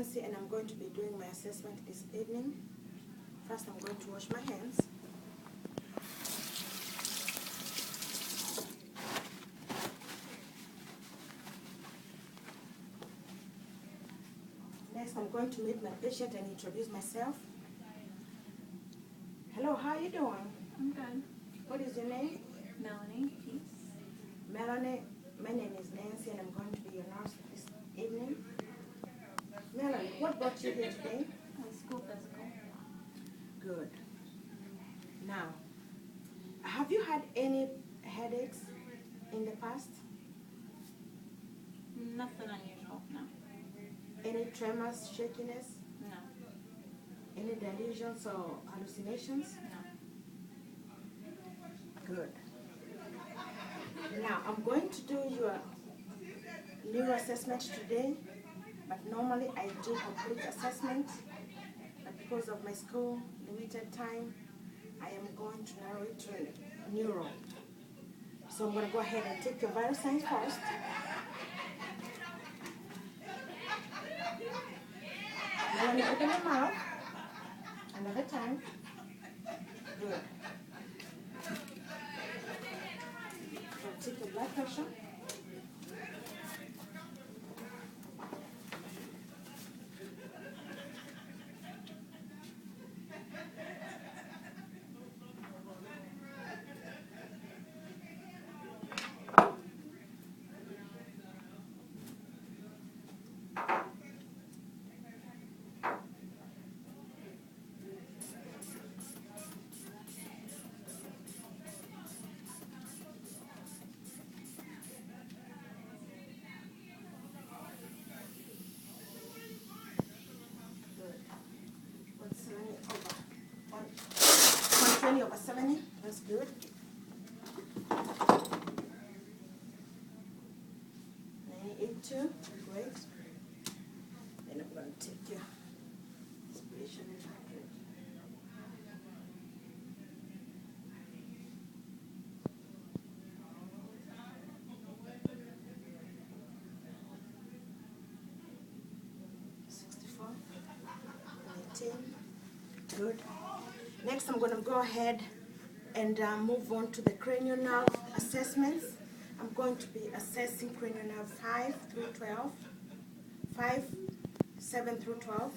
Nancy, and I'm going to be doing my assessment this evening. First, I'm going to wash my hands. Next, I'm going to meet my patient and introduce myself. Hello, how are you doing? I'm good. What is your name? Melanie, peace. Melanie, my name is Nancy, and I'm going to be your nurse this evening. Melanie, what brought you here today? My school physical. Good. Now, have you had any headaches in the past? Nothing unusual, no. Any tremors, shakiness? No. Any delusions or hallucinations? No. Good. Now, I'm going to do your neuro assessment today, but normally I do complete assessment, but because of my school limited time, I am going to narrow it to neuro. So I'm going to go ahead and take your vital signs first. Melanie, open your mouth. Another time. Good. So take your blood pressure. Good. 120 over 70. That's good. 98.2. Great. Then I'm going to take your inspiration and heart rate. Good. Next, I'm going to go ahead and move on to the cranial nerve assessments. I'm going to be assessing cranial nerve 5 through 12, 5, 7 through 12.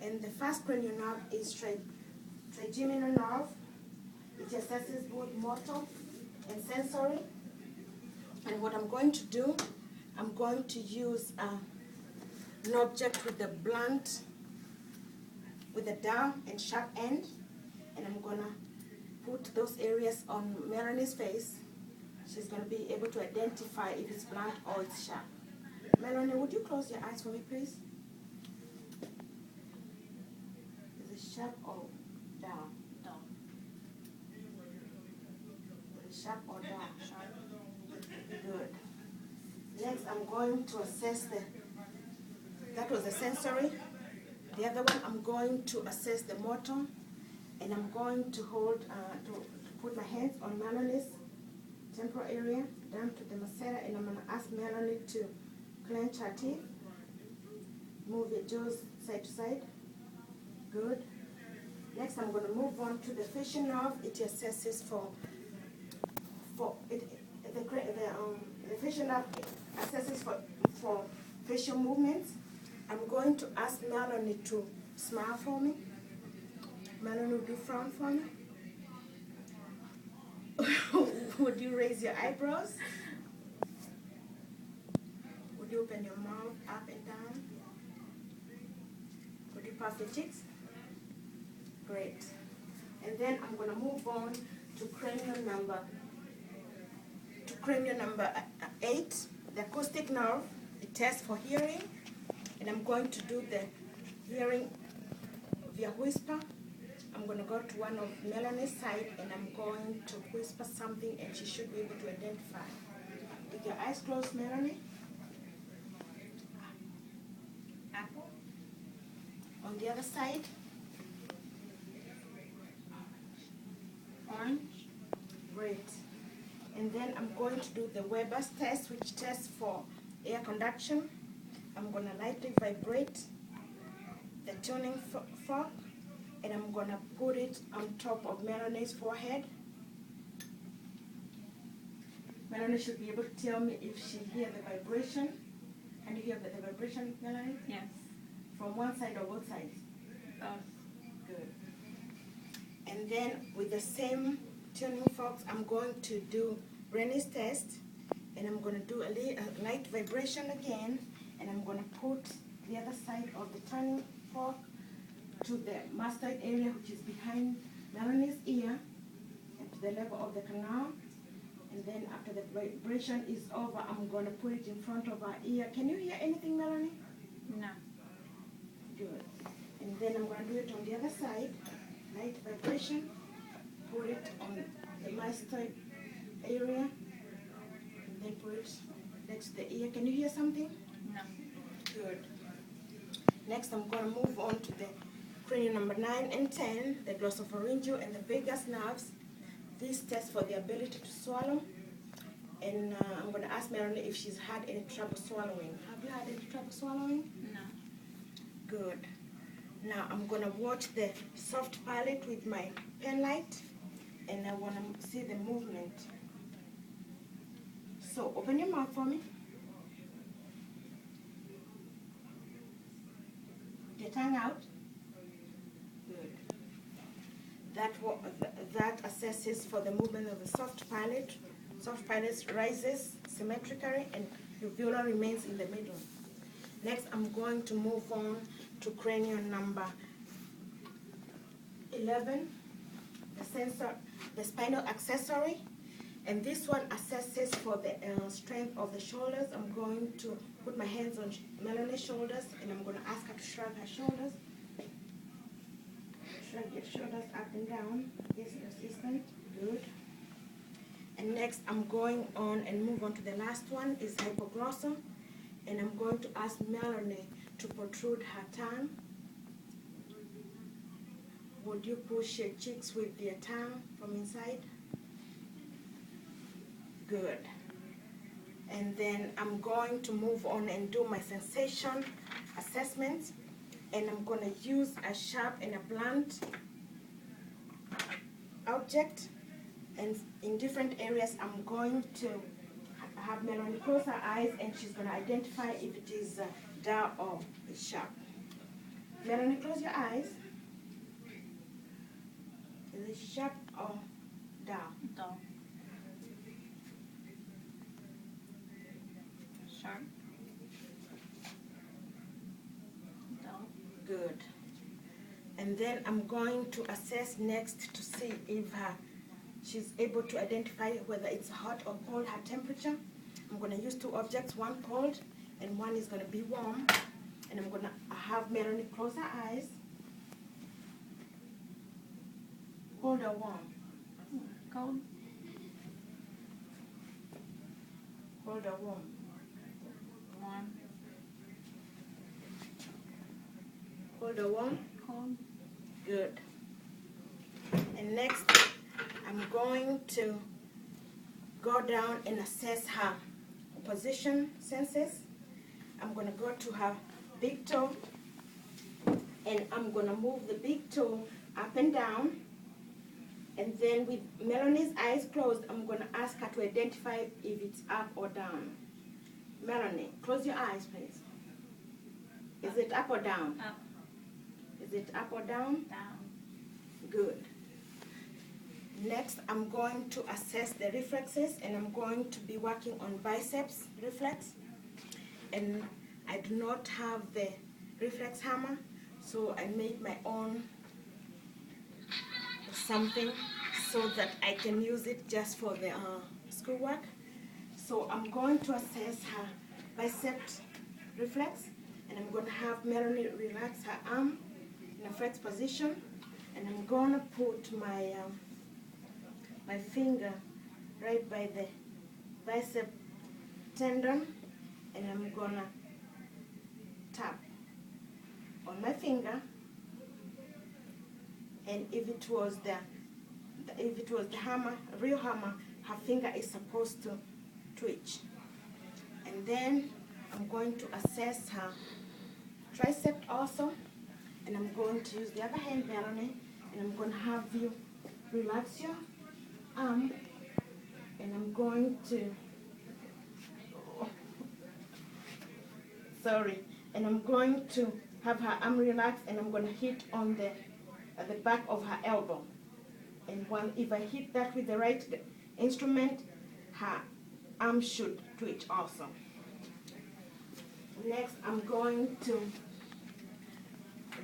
And the first cranial nerve is trigeminal nerve. It assesses both motor and sensory. And what I'm going to do, I'm going to use an object with a blunt, with a dull and sharp end, and I'm gonna put those areas on Melanie's face. She's gonna be able to identify if it's blunt or it's sharp. Melanie, would you close your eyes for me, please? Is it sharp or dull? Dull. Is it sharp or dull? Sharp. Good. Next, I'm going to assess that was the sensory. The other one, I'm going to assess the motor, and I'm going to hold, to put my hands on Melanie's temporal area, down to the masseter, and I'm going to ask Melanie to clench her teeth, move your jaws side to side. Good. Next, I'm going to move on to the facial nerve. It assesses the facial nerve assesses for facial movements. I'm going to ask Melanie to smile for me. Melanie, would you frown for me? Would you raise your eyebrows? Would you open your mouth up and down? Would you puff your cheeks? Great. And then I'm going to move on to cranial number 8, the acoustic nerve. It tests for hearing. And I'm going to do the hearing via whisper. I'm going to go to one of Melanie's side, and I'm going to whisper something, and she should be able to identify. With your eyes closed, Melanie. Apple. On the other side. Orange. Great. And then I'm going to do the Weber's test, which tests for air conduction. I'm going to lightly vibrate the tuning fork, and I'm gonna put it on top of Melanie's forehead. Melanie should be able to tell me if she hears the vibration. Can you hear the vibration, Melanie? Yes. From one side or both sides? Both. Good. And then with the same tuning forks, I'm going to do Brenny's test, and I'm going to do a light vibration again, and I'm going to put the other side of the tuning fork to the mastoid area, which is behind Melanie's ear, and to the level of the canal. And then after the vibration is over, I'm going to put it in front of her ear. Can you hear anything, Melanie? No. Good. And then I'm going to do it on the other side. Light vibration. Put it on the mastoid area. And then put it next to the ear. Can you hear something? No. Good. Next, I'm going to move on to the cranial number 9 and 10, the glossopharyngeal and the vagus nerves. This test for the ability to swallow. And I'm going to ask Melanie if she's had any trouble swallowing. Have you had any trouble swallowing? No. Good. Now I'm going to watch the soft palate with my pen light, and I want to see the movement. So open your mouth for me. Your tongue out. Good. That assesses for the movement of the soft palate. Soft palate rises symmetrically, and uvula remains in the middle. Next, I'm going to move on to cranial number 11, the spinal accessory, and this one assesses for the strength of the shoulders. I'm going to put my hands on Melanie's shoulders, and I'm going to ask her to shrug her shoulders. Shrug your shoulders up and down. Yes, consistent. Good. And next, I'm going on and move on to the last one, is hypoglossal. And I'm going to ask Melanie to protrude her tongue. Would you push your cheeks with your tongue from inside? Good. And then I'm going to move on and do my sensation assessment. And I'm going to use a sharp and a blunt object. And in different areas, I'm going to have Melanie close her eyes, and she's going to identify if it is dull or sharp. Melanie, close your eyes. Is it sharp or dull? Dull. Sharp. Dull. Good. And then I'm going to assess next to see if she's able to identify whether it's hot or cold, her temperature. I'm going to use two objects, one cold and one is going to be warm. And I'm going to have Melanie close her eyes. Cold or warm? Cold. Cold or warm? Warm. Cold or warm? Cold. Good. And next, I'm going to go down and assess her position senses. I'm going to go to her big toe, and I'm going to move the big toe up and down. And then with Melanie's eyes closed, I'm going to ask her to identify if it's up or down. Melanie, close your eyes, please. Is it up or down? Up. Is it up or down? Down. Good. Next, I'm going to assess the reflexes, and I'm going to be working on biceps reflex. And I do not have the reflex hammer, so I made my own something so that I can use it just for the schoolwork. So I'm going to assess her bicep reflex, and I'm going to have Melanie relax her arm in a flex position, and I'm going to put my my finger right by the bicep tendon, and I'm gonna tap on my finger. And if it was the hammer, real hammer, her finger is supposed to twitch. And then I'm going to assess her tricep also, And I'm going to use the other hand, Melanie, and I'm going to have you relax your arm, and I'm going to, and I'm going to have her arm relaxed, and I'm going to hit on at the back of her elbow. And if I hit that with the right instrument, her arm should twitch also. Next, I'm going to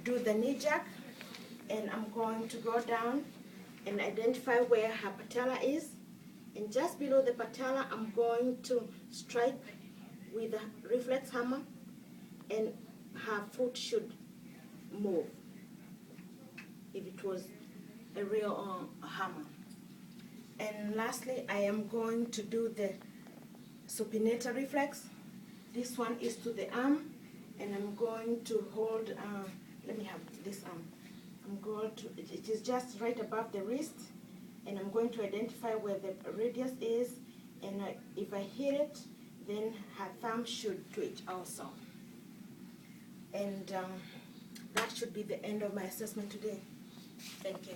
do the knee jack, and I'm going to go down and identify where her patella is. And just below the patella, I'm going to strike with a reflex hammer, and her foot should move if it was a real hammer. And lastly, I am going to do the supinator reflex. This one is to the arm, and I'm going to hold, let me have this arm. I'm going to, it is just right above the wrist, and I'm going to identify where the radius is, and if I hit it, then her thumb should twitch also. And that should be the end of my assessment today. Thank you.